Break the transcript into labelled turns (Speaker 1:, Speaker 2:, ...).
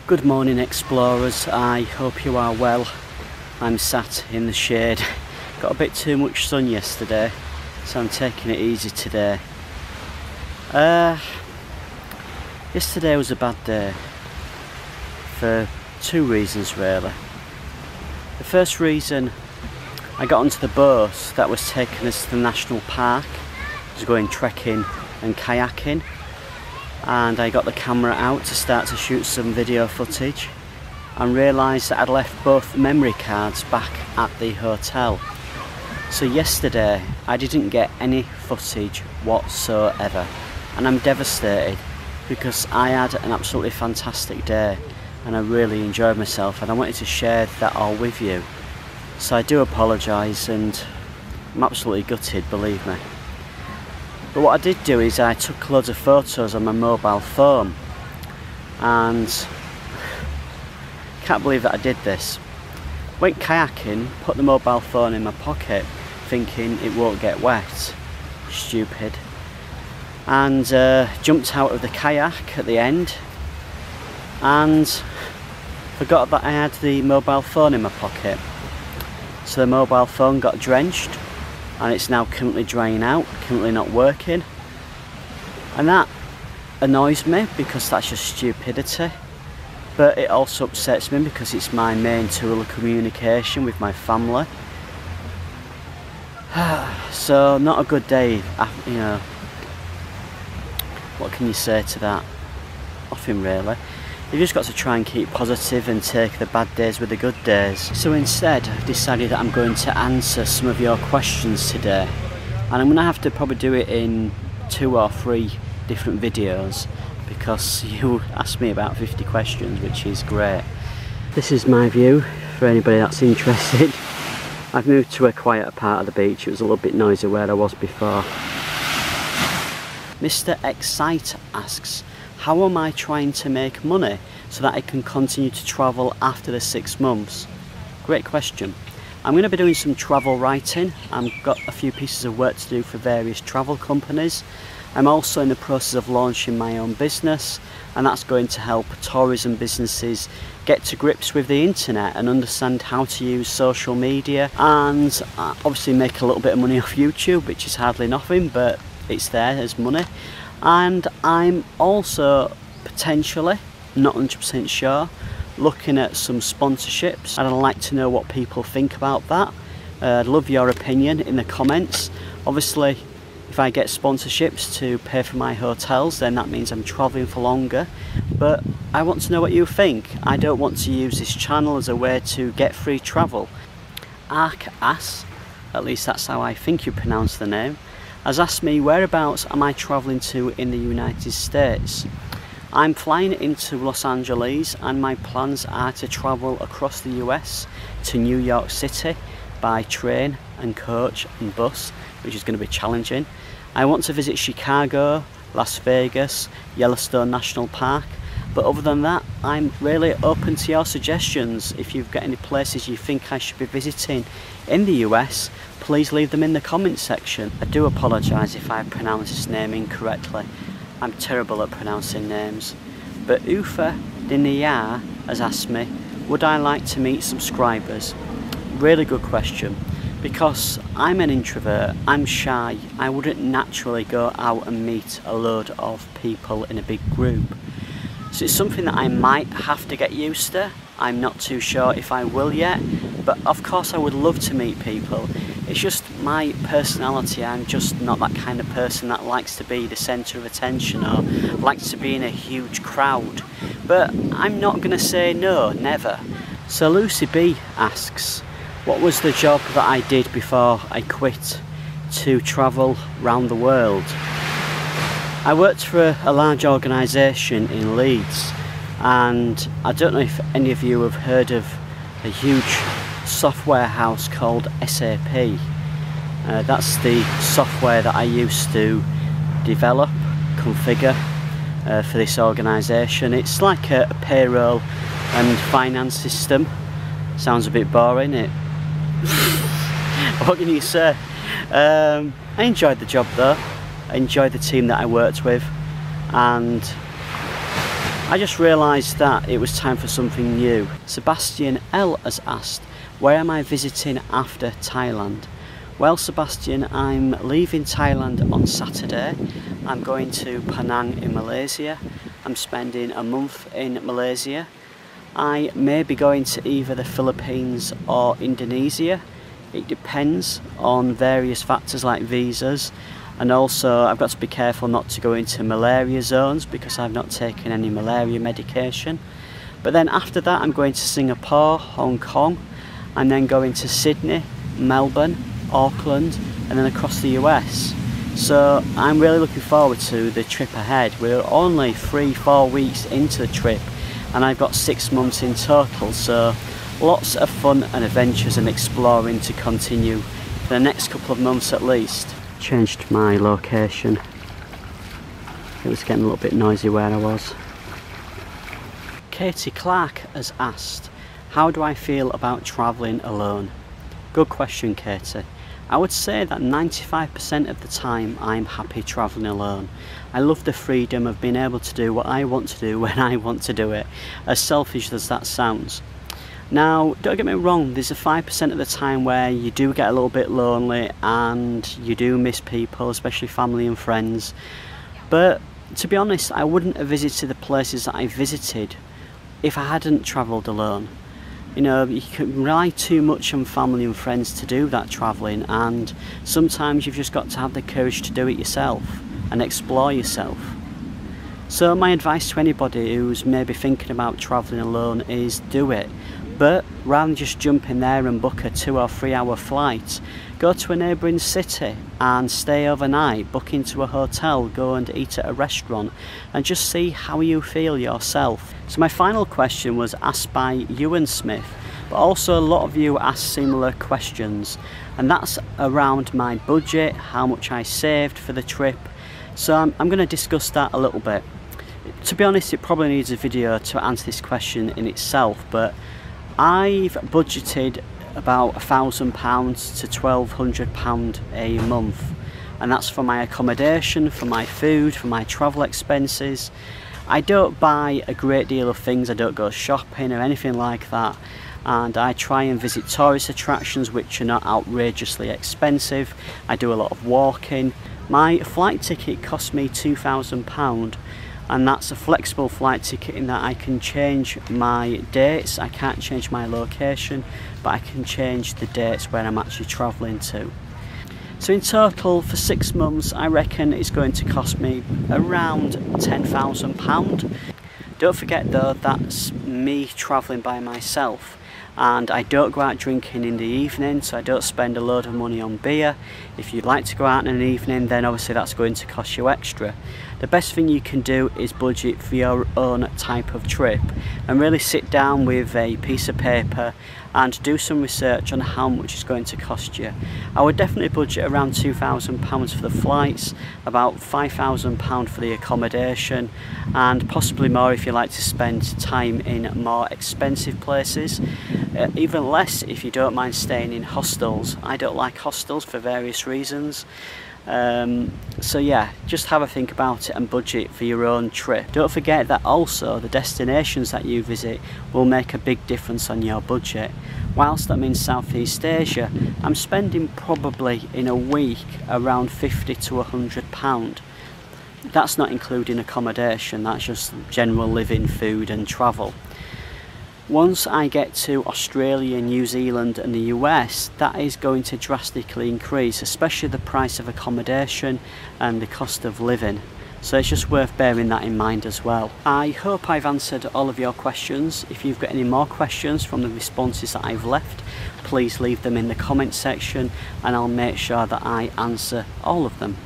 Speaker 1: Good morning explorers, I hope you are well. I'm sat in the shade. Got a bit too much sun yesterday, so I'm taking it easy today. Yesterday was a bad day for two reasons really. The first reason, I got onto the boat that was taking us to the national park. I was going trekking and kayaking, and I got the camera out to start to shoot some video footage and realised that I'd left both memory cards back at the hotel. So yesterday I didn't get any footage whatsoever, and I'm devastated because I had an absolutely fantastic day and I really enjoyed myself, and I wanted to share that all with you. So I do apologise, and I'm absolutely gutted, believe me. But what I did do is I took loads of photos on my mobile phone, and can't believe that I did this. Went kayaking, put the mobile phone in my pocket thinking it won't get wet. Stupid. And jumped out of the kayak at the end and forgot that I had the mobile phone in my pocket. So the mobile phone got drenched, and it's now currently drying out, currently not working, and that annoys me because that's just stupidity, but it also upsets me because it's my main tool of communication with my family. So not a good day, you know. What can you say to that? Nothing really. You've just got to try and keep positive and take the bad days with the good days. So instead I've decided that I'm going to answer some of your questions today, and I'm going to have to probably do it in 2 or 3 different videos because you asked me about 50 questions, which is great. This is my view for anybody that's interested. I've moved to a quieter part of the beach. It was a little bit noisy where I was before. Mr. Excite asks, how am I trying to make money so that I can continue to travel after the 6 months? Great question. I'm going to be doing some travel writing. I've got a few pieces of work to do for various travel companies. I'm also in the process of launching my own business, and that's going to help tourism businesses get to grips with the internet and understand how to use social media, and obviously make a little bit of money off YouTube, which is hardly nothing, but it's there as money. And I'm also potentially, not 100% sure, looking at some sponsorships, and I'd like to know what people think about that. I'd love your opinion in the comments. Obviously, if I get sponsorships to pay for my hotels, then that means I'm travelling for longer, but I want to know what you think. I don't want to use this channel as a way to get free travel. Arkas, at least that's how I think you pronounce the name, has asked me whereabouts am I travelling to in the United States. I'm flying into Los Angeles, and my plans are to travel across the US to New York City by train and coach and bus, which is going to be challenging. I want to visit Chicago, Las Vegas, Yellowstone National Park, but other than that I'm really open to your suggestions. If you've got any places you think I should be visiting in the US, please leave them in the comments section. I do apologise if I pronounce this name incorrectly. I'm terrible at pronouncing names. But Ufa Diniyar has asked me, would I like to meet subscribers? Really good question, because I'm an introvert, I'm shy, I wouldn't naturally go out and meet a load of people in a big group. So it's something that I might have to get used to. I'm not too sure if I will yet, but of course I would love to meet people. It's just my personality. I'm just not that kind of person that likes to be the centre of attention or likes to be in a huge crowd. But I'm not going to say no, never. So Lucy B asks, what was the job that I did before I quit to travel around the world? I worked for a large organisation in Leeds, and I don't know if any of you have heard of a huge software house called SAP. That's the software that I used to develop, configure for this organisation. It's like a payroll and finance system. Sounds a bit boring, it. What can you say? I enjoyed the job though. I enjoyed the team that I worked with, and I just realised that it was time for something new. Sebastian L has asked, where am I visiting after Thailand? Well, Sebastian, I'm leaving Thailand on Saturday. I'm going to Penang in Malaysia. I'm spending a month in Malaysia. I may be going to either the Philippines or Indonesia. It depends on various factors like visas, and also I've got to be careful not to go into malaria zones because I've not taken any malaria medication. But then after that I'm going to Singapore, Hong Kong, and then going to Sydney, Melbourne, Auckland, and then across the US. So I'm really looking forward to the trip ahead. We're only 3-4 weeks into the trip and I've got 6 months in total, so lots of fun and adventures and exploring to continue for the next couple of months at least. Changed my location. It was getting a little bit noisy where I was. Katie Clark has asked, how do I feel about travelling alone? Good question, Katie. I would say that 95% of the time I'm happy travelling alone. I love the freedom of being able to do what I want to do when I want to do it, as selfish as that sounds. Now, don't get me wrong, there's a 5% of the time where you do get a little bit lonely and you do miss people, especially family and friends. But to be honest, I wouldn't have visited the places that I visited if I hadn't travelled alone. You know, you can rely too much on family and friends to do that travelling, and sometimes you've just got to have the courage to do it yourself and explore yourself. So my advice to anybody who's maybe thinking about travelling alone is do it. But rather than just jump in there and book a 2 or 3 hour flight, go to a neighbouring city and stay overnight, book into a hotel, go and eat at a restaurant, and just see how you feel yourself. So my final question was asked by Ewan Smith, but also a lot of you asked similar questions, and that's around my budget, how much I saved for the trip. So I'm going to discuss that a little bit. To be honest, it probably needs a video to answer this question in itself, but I've budgeted about £1,000 to £1,200 a month, and that's for my accommodation, for my food, for my travel expenses. I don't buy a great deal of things, I don't go shopping or anything like that, and I try and visit tourist attractions which are not outrageously expensive. I do a lot of walking. My flight ticket cost me £2,000, and that's a flexible flight ticket in that I can change my dates. I can't change my location, but I can change the dates where I'm actually travelling to. So in total for 6 months I reckon it's going to cost me around £10,000. Don't forget though, that's me travelling by myself, and I don't go out drinking in the evening, so I don't spend a load of money on beer. If you'd like to go out in an evening, then obviously that's going to cost you extra. The best thing you can do is budget for your own type of trip and really sit down with a piece of paper and do some research on how much it's going to cost you. I would definitely budget around £2,000 for the flights, about £5,000 for the accommodation, and possibly more if you like to spend time in more expensive places. Even less if you don't mind staying in hostels. I don't like hostels for various reasons. So yeah, just have a think about it and budget for your own trip. Don't forget that also the destinations that you visit will make a big difference on your budget. Whilst I'm in Southeast Asia, I'm spending probably in a week around £50 to £100. That's not including accommodation, that's just general living, food and travel. Once I get to Australia, New Zealand and the US, that is going to drastically increase, especially the price of accommodation and the cost of living. So it's just worth bearing that in mind as well. I hope I've answered all of your questions. If you've got any more questions from the responses that I've left, please leave them in the comment section and I'll make sure that I answer all of them.